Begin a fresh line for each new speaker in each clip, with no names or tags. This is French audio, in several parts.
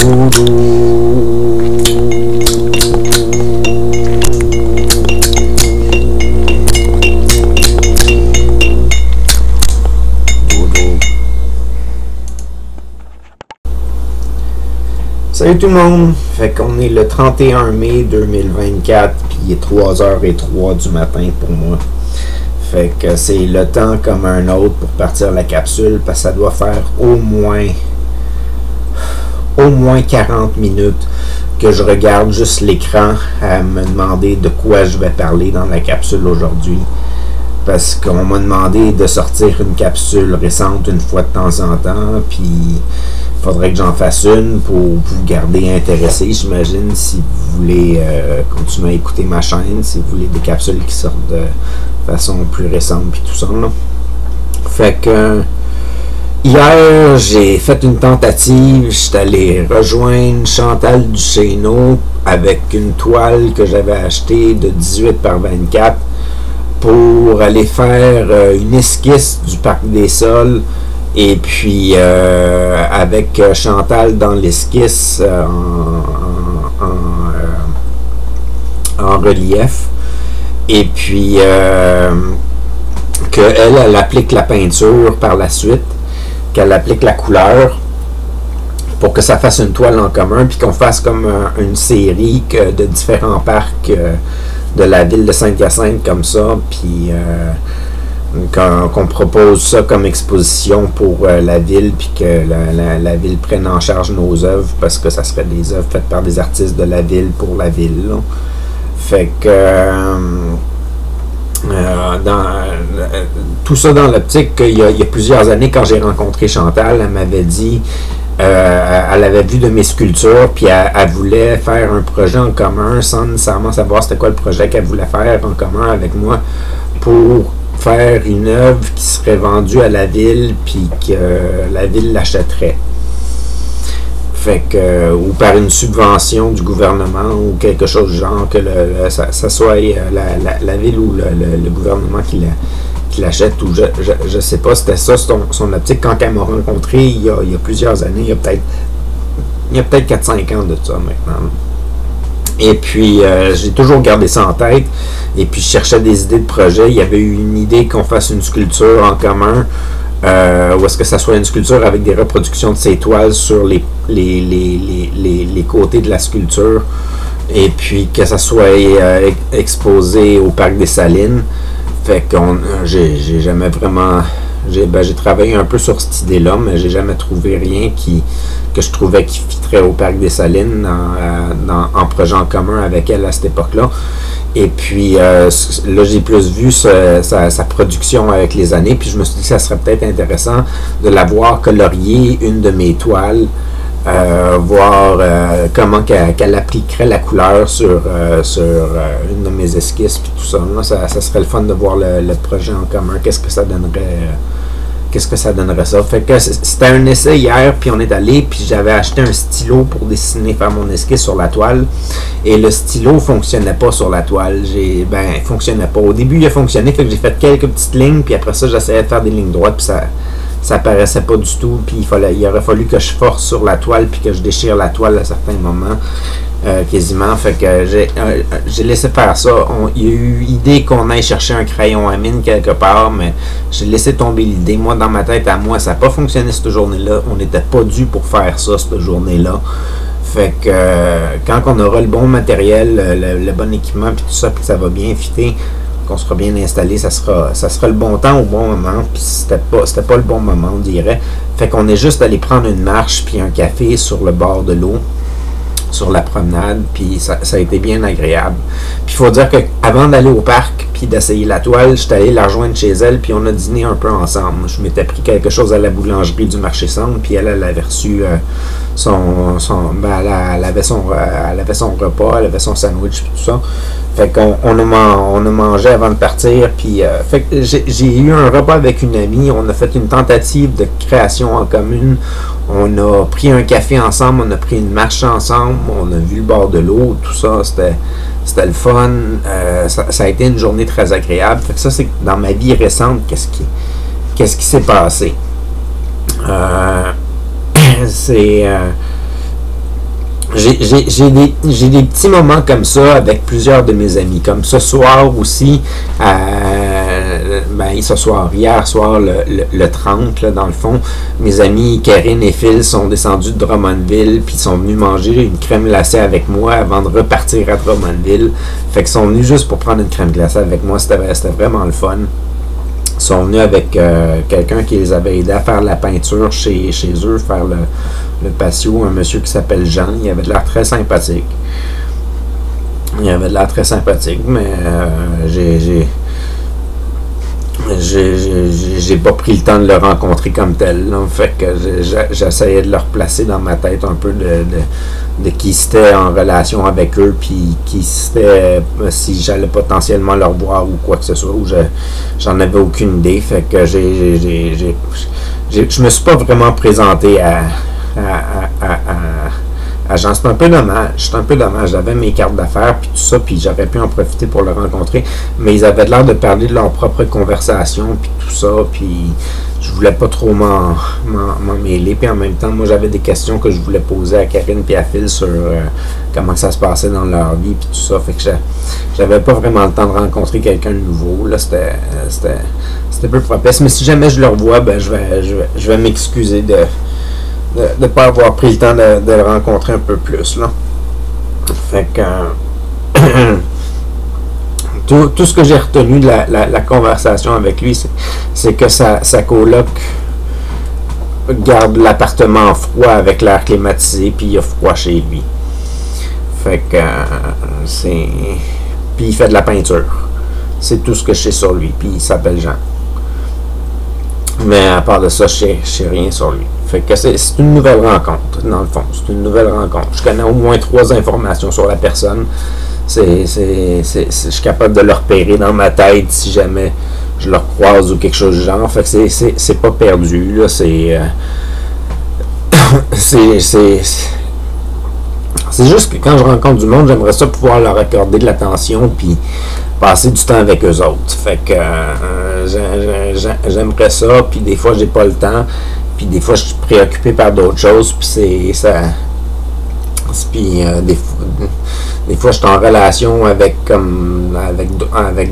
Salut tout le monde! Fait qu'on est le 31 mai 2024, puis il est 3h03 du matin pour moi. Fait que c'est le temps comme un autre pour partir la capsule, parce que ça doit faire au moins 40 minutes que je regarde juste l'écran à me demander de quoi je vais parler dans la capsule aujourd'hui. Parce qu'on m'a demandé de sortir une capsule récente une fois de temps en temps, puis il faudrait que j'en fasse une pour vous garder intéressé, j'imagine, si vous voulez continuer à écouter ma chaîne, si vous voulez des capsules qui sortent de façon plus récente, puis tout ça, là. Fait que hier, j'ai fait une tentative, j'étais allé rejoindre Chantal Duchesneau avec une toile que j'avais achetée de 18 par 24 pour aller faire une esquisse du Parc des Sols, et puis avec Chantal dans l'esquisse en relief, et puis qu'elle applique la peinture par la suite, qu'elle applique la couleur pour que ça fasse une toile en commun, puis qu'on fasse comme une série de différents parcs de la ville de Saint-Hyacinthe comme ça, puis qu'on propose ça comme exposition pour la ville, puis que la ville prenne en charge nos œuvres, parce que ça serait des œuvres faites par des artistes de la ville pour la ville, là. Fait que tout ça dans l'optique qu'il y a plusieurs années, quand j'ai rencontré Chantal, elle m'avait dit, elle avait vu de mes sculptures, puis elle voulait faire un projet en commun sans nécessairement savoir c'était quoi le projet qu'elle voulait faire en commun avec moi, pour faire une œuvre qui serait vendue à la ville, puis que la ville l'achèterait. Fait que, ou par une subvention du gouvernement ou quelque chose du genre, que ça soit la ville ou le gouvernement qui l'achète, ou je sais pas, c'était ça son optique quand elle m'a rencontré il y a plusieurs années, il y a peut-être 4-5 ans de ça maintenant. Et puis j'ai toujours gardé ça en tête, et puis je cherchais des idées de projet. Il y avait eu une idée qu'on fasse une sculpture en commun, ou est-ce que ça soit une sculpture avec des reproductions de ces toiles sur les côtés de la sculpture, et puis que ça soit exposé au Parc des Salines. Fait que j'ai jamais vraiment... J'ai travaillé un peu sur cette idée-là, mais j'ai jamais trouvé rien que je trouvais qui fitterait au Parc des Salines en projet en commun avec elle à cette époque-là. Et puis là, j'ai plus vu sa production avec les années, puis je me suis dit que ça serait peut-être intéressant de la voir colorier une de mes toiles, voir comment qu'elle appliquerait la couleur sur une de mes esquisses, puis tout ça. Là, ça serait le fun de voir le projet en commun. Qu'est-ce que ça donnerait ça? Fait que c'était un essai hier, puis on est allé, puis j'avais acheté un stylo pour dessiner, faire mon esquisse sur la toile, et le stylo fonctionnait pas sur la toile. Il fonctionnait pas. Au début, il a fonctionné, fait que j'ai fait quelques petites lignes, puis après ça, j'essayais de faire des lignes droites, puis ça paraissait pas du tout, puis il aurait fallu que je force sur la toile, puis que je déchire la toile à certains moments, quasiment. Fait que j'ai laissé faire ça. Il y a eu idée qu'on aille chercher un crayon à mine quelque part, mais j'ai laissé tomber l'idée. Moi, dans ma tête, à moi, ça n'a pas fonctionné cette journée-là. On n'était pas dû pour faire ça cette journée-là. Fait que quand on aura le bon matériel, le bon équipement, puis tout ça, puis que ça va bien fitter, qu'on sera bien installé, ça sera le bon temps au bon moment, puis c'était pas le bon moment, on dirait. Fait qu'on est juste allé prendre une marche puis un café sur le bord de l'eau, sur la promenade, puis ça a été bien agréable. Puis il faut dire que avant d'aller au parc puis d'essayer la toile, j'étais allé la rejoindre chez elle, puis on a dîné un peu ensemble. Je m'étais pris quelque chose à la boulangerie du marché centre, puis elle avait reçu elle avait son repas, elle avait son sandwich, puis tout ça. Fait qu'on a mangé avant de partir, puis fait que j'ai eu un repas avec une amie, on a fait une tentative de création en commune, on a pris un café ensemble, on a pris une marche ensemble, on a vu le bord de l'eau, tout ça, c'était le fun, ça a été une journée très agréable. Fait que ça, c'est dans ma vie récente, qu'est-ce qui s'est passé. j'ai des petits moments comme ça avec plusieurs de mes amis. Comme ce soir aussi, ce soir, hier soir, le 30, là, dans le fond, mes amis Karine et Phil sont descendus de Drummondville, puis sont venus manger une crème glacée avec moi avant de repartir à Drummondville. Fait qu'ils sont venus juste pour prendre une crème glacée avec moi. C'était vraiment le fun. Ils sont venus avec quelqu'un qui les avait aidés à faire la peinture chez eux, faire le patio, un monsieur qui s'appelle Jean. Il avait de l'air très sympathique. Mais j'ai pas pris le temps de le rencontrer comme tel. Là. Fait que j'essayais de le replacer dans ma tête un peu de qui c'était en relation avec eux, puis qui c'était si j'allais potentiellement leur voir ou quoi que ce soit, ou j'en avais aucune idée. Fait que je me suis pas vraiment présenté à Jean. C'est un peu dommage. J'avais mes cartes d'affaires puis tout ça, puis j'aurais pu en profiter pour le rencontrer, mais ils avaient l'air de parler de leur propre conversation puis tout ça, puis je voulais pas trop m'en mêler, puis en même temps, moi j'avais des questions que je voulais poser à Karine puis à Phil sur comment ça se passait dans leur vie puis tout ça, fait que j'avais pas vraiment le temps de rencontrer quelqu'un de nouveau. Là, c'était peu propice, mais si jamais je le revois, ben je vais m'excuser de ne pas avoir pris le temps de le rencontrer un peu plus, là. Fait que tout ce que j'ai retenu de la conversation avec lui, c'est que sa coloc garde l'appartement froid avec l'air climatisé, puis il a froid chez lui. Fait que puis il fait de la peinture. C'est tout ce que je sais sur lui, puis il s'appelle Jean. Mais à part de ça, je sais rien sur lui. Fait que c'est une nouvelle rencontre, dans le fond. C'est une nouvelle rencontre. Je connais au moins 3 informations sur la personne. Je suis capable de le repérer dans ma tête si jamais je le croise ou quelque chose du genre. Fait que c'est pas perdu, là. C'est juste que quand je rencontre du monde, j'aimerais ça pouvoir leur accorder de l'attention puis passer du temps avec eux autres. Fait que j'aimerais ça, puis des fois j'ai pas le temps, puis des fois je suis préoccupé par d'autres choses, puis des fois je suis en relation avec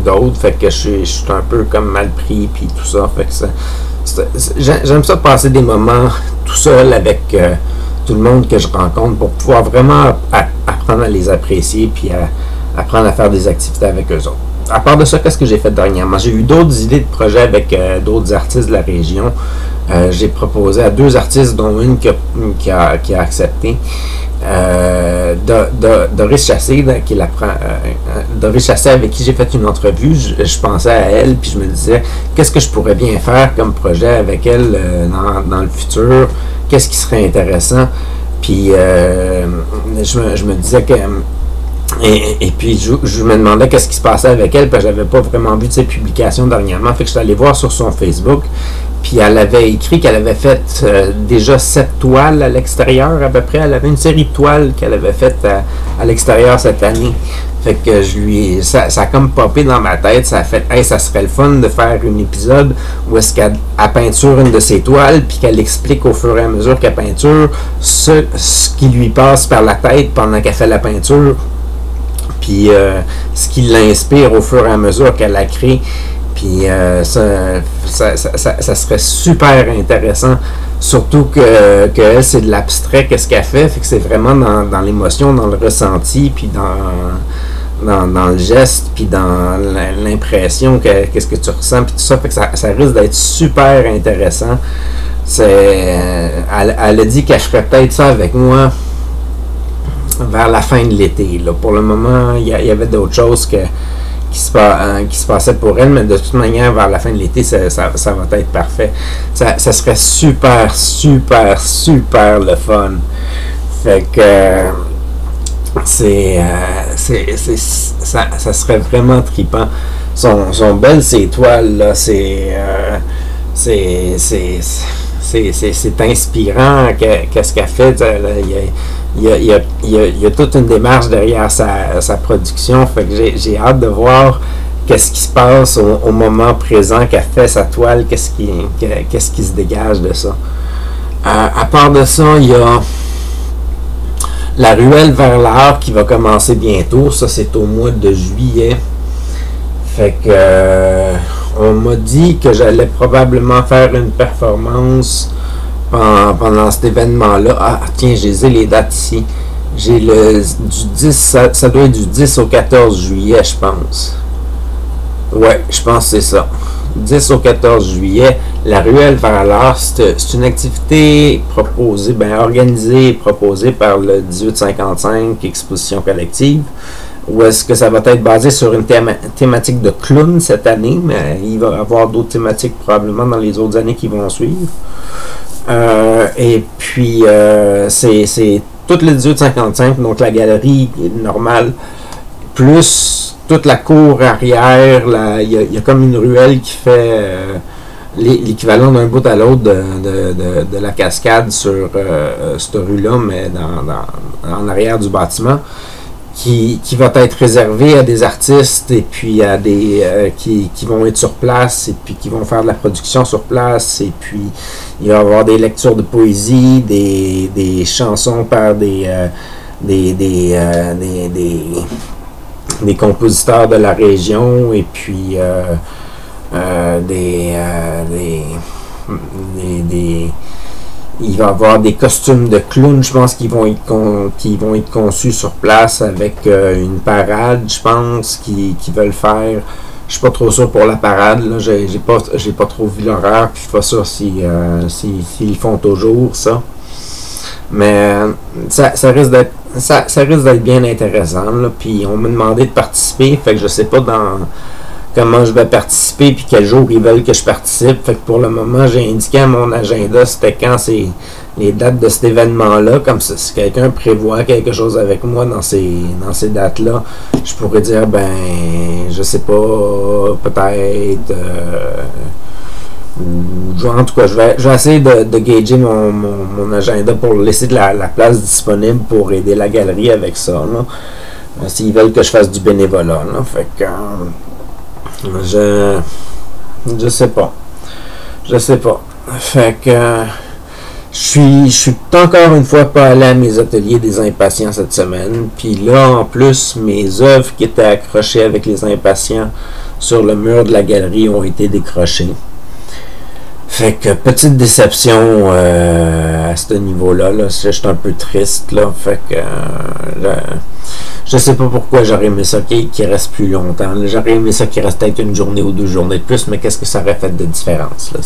d'autres, fait que je suis un peu comme mal pris puis tout ça, fait que j'aime ça passer des moments tout seul avec tout le monde que je rencontre pour pouvoir vraiment apprendre à les apprécier puis apprendre à faire des activités avec eux autres. À part de ça, qu'est-ce que j'ai fait dernièrement? J'ai eu d'autres idées de projets avec d'autres artistes de la région. J'ai proposé à 2 artistes, dont une qui a accepté. Doris Chassé, Doris Chassé, avec qui j'ai fait une entrevue, je pensais à elle, puis je me disais, qu'est-ce que je pourrais bien faire comme projet avec elle dans le futur? Qu'est-ce qui serait intéressant? Puis je me disais que et puis je me demandais qu'est-ce qui se passait avec elle, parce que j'avais pas vraiment vu de ses publications dernièrement. Fait que je suis allé voir sur son Facebook, puis elle avait écrit qu'elle avait fait déjà 7 toiles à l'extérieur à peu près. Elle avait une série de toiles qu'elle avait faites à l'extérieur cette année. Fait que ça a comme popé dans ma tête. Ça a fait, hey, ça serait le fun de faire un épisode où est-ce qu'elle peinture une de ses toiles, puis qu'elle explique au fur et à mesure qu'elle peinture ce qui lui passe par la tête pendant qu'elle fait la peinture, puis ce qui l'inspire au fur et à mesure qu'elle la crée. Puis ça serait super intéressant, surtout que elle, c'est de l'abstrait, qu'est-ce qu'elle fait que c'est vraiment dans l'émotion, dans le ressenti, puis dans le geste, puis dans l'impression, qu'est-ce que tu ressens, puis tout ça, fait que ça risque d'être super intéressant. Elle a dit qu'elle ferait peut-être ça avec moi vers la fin de l'été. Là. Pour le moment, il y avait d'autres choses qui se passait pour elle, mais de toute manière, vers la fin de l'été, ça va être parfait. Ça serait super le fun. Fait que ça serait vraiment trippant. Sont belles ces toiles là, c'est inspirant qu'est-ce qu'elle fait. Il y a toute une démarche derrière sa production. Fait que j'ai hâte de voir qu'est-ce qui se passe au moment présent qu'elle fait sa toile, qu'est-ce qui se dégage de ça. À part de ça, il y a La ruelle vers l'art qui va commencer bientôt, ça c'est au mois de juillet. Fait que on m'a dit que j'allais probablement faire une performance pendant cet événement-là. Ah tiens, j'ai les dates ici. J'ai du 10, ça doit être du 10 au 14 juillet, je pense. Ouais, je pense que c'est ça. 10 au 14 juillet, la ruelle vers l'art, c'est une activité proposée, organisée et proposée par le 1855 Exposition collective, où est-ce que ça va être basé sur une thématique de clown cette année, mais il va y avoir d'autres thématiques probablement dans les autres années qui vont suivre. Et puis, c'est tout le 1855, donc la galerie normale, plus toute la cour arrière, il y a comme une ruelle qui fait l'équivalent d'un bout à l'autre de la cascade sur cette rue-là, mais en arrière du bâtiment, qui va être réservée à des artistes et puis à des qui vont être sur place et puis qui vont faire de la production sur place, et puis il va y avoir des lectures de poésie, des chansons par des compositeurs de la région, et puis il va y avoir des costumes de clown, je pense, qui vont être conçus sur place avec une parade, je pense, qui veulent faire. Je suis pas trop sûr pour la parade, là, j'ai pas trop vu l'horaire, puis je suis pas sûr s'ils font toujours ça. Mais ça risque d'être bien intéressant, là. Puis on m'a demandé de participer, fait que je sais pas comment je vais participer puis quel jour ils veulent que je participe. Fait que pour le moment, j'ai indiqué à mon agenda c'était quand c'est les dates de cet événement-là. Comme ça, si quelqu'un prévoit quelque chose avec moi dans ces dates-là, je pourrais dire, je sais pas, peut-être en tout cas, je vais essayer de gager mon agenda pour laisser de la place disponible pour aider la galerie avec ça, là. S'ils veulent que je fasse du bénévolat, là. Fait que je sais pas. Fait que je suis encore une fois pas allé à mes ateliers des impatients cette semaine. Puis là, en plus, mes œuvres qui étaient accrochées avec les impatients sur le mur de la galerie ont été décrochées. Fait que petite déception à ce niveau-là. Là, je suis un peu triste. Là, fait que je sais pas pourquoi j'aurais aimé ça qui reste plus longtemps. J'aurais aimé ça qui reste peut-être une journée ou 2 journées de plus, mais qu'est-ce que ça aurait fait de différence? Là?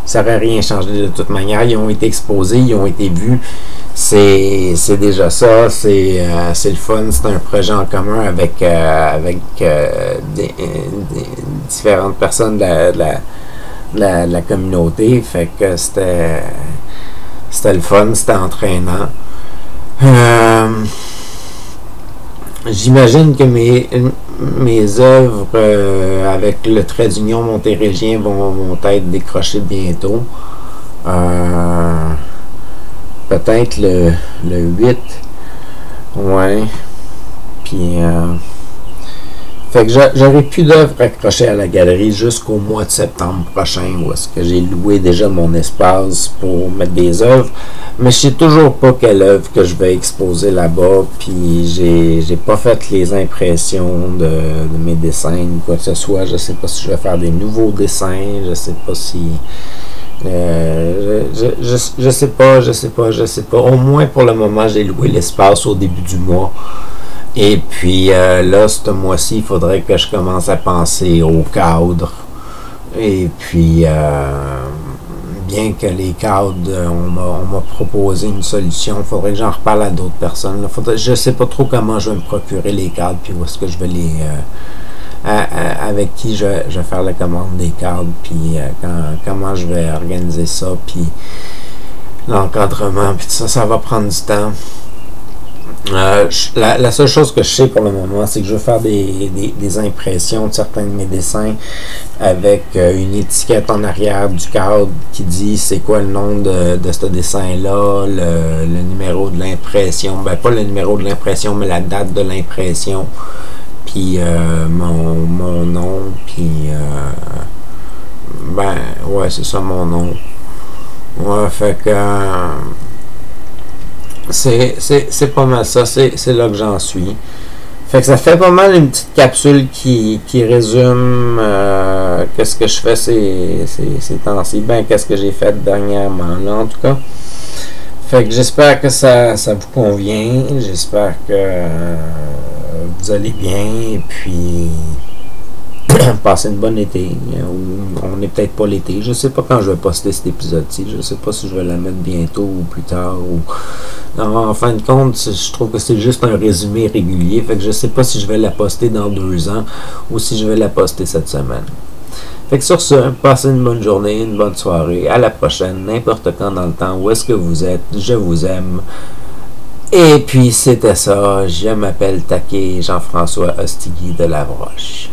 Ça aurait rien changé de toute manière. Ils ont été exposés, ils ont été vus. C'est déjà ça. C'est le fun. C'est un projet en commun avec des différentes personnes de la communauté. Fait que c'était le fun, c'était entraînant. J'imagine que mes œuvres avec le trait d'union montérégien vont être décrochées bientôt. Peut-être le 8. Ouais. Puis fait que j'aurai plus d'œuvres accrochées à la galerie jusqu'au mois de septembre prochain, où est-ce que j'ai loué déjà mon espace pour mettre des œuvres. Mais je sais toujours pas quelle œuvre que je vais exposer là-bas, puis j'ai pas fait les impressions de mes dessins ou quoi que ce soit. Je sais pas si je vais faire des nouveaux dessins, je sais pas si... je sais pas. Au moins pour le moment, j'ai loué l'espace au début du mois. Et puis là, ce mois-ci, il faudrait que je commence à penser au cadre. Et puis, bien que les cadres, on m'a proposé une solution, il faudrait que j'en reparle à d'autres personnes. Je ne sais pas trop comment je vais me procurer les cadres, puis où est-ce que je vais les... avec qui je vais faire la commande des cadres, puis comment je vais organiser ça, puis l'encadrement, puis tout ça, ça va prendre du temps. La seule chose que je sais pour le moment, c'est que je vais faire des impressions de certains de mes dessins avec une étiquette en arrière du cadre qui dit c'est quoi le nom de ce dessin-là, le numéro de l'impression, pas le numéro de l'impression, mais la date de l'impression, puis mon nom, puis ouais, c'est ça mon nom. Ouais, fait que C'est pas mal ça, c'est là que j'en suis. Fait que ça fait pas mal une petite capsule qui résume qu'est-ce que je fais ces temps-ci. Ben, qu'est-ce que j'ai fait dernièrement, là, en tout cas. Fait que j'espère que ça vous convient. J'espère que vous allez bien. Et puis, passez une bonne été. On n'est peut-être pas l'été. Je sais pas quand je vais poster cet épisode-ci. Je sais pas si je vais la mettre bientôt ou plus tard. En fin de compte, je trouve que c'est juste un résumé régulier. Fait que je sais pas si je vais la poster dans 2 ans ou si je vais la poster cette semaine. Fait que sur ce, passez une bonne journée, une bonne soirée. À la prochaine, n'importe quand dans le temps. Où est-ce que vous êtes? Je vous aime. Et puis, c'était ça. Je m'appelle Taquet Jean-François Ostigui de Lavroche.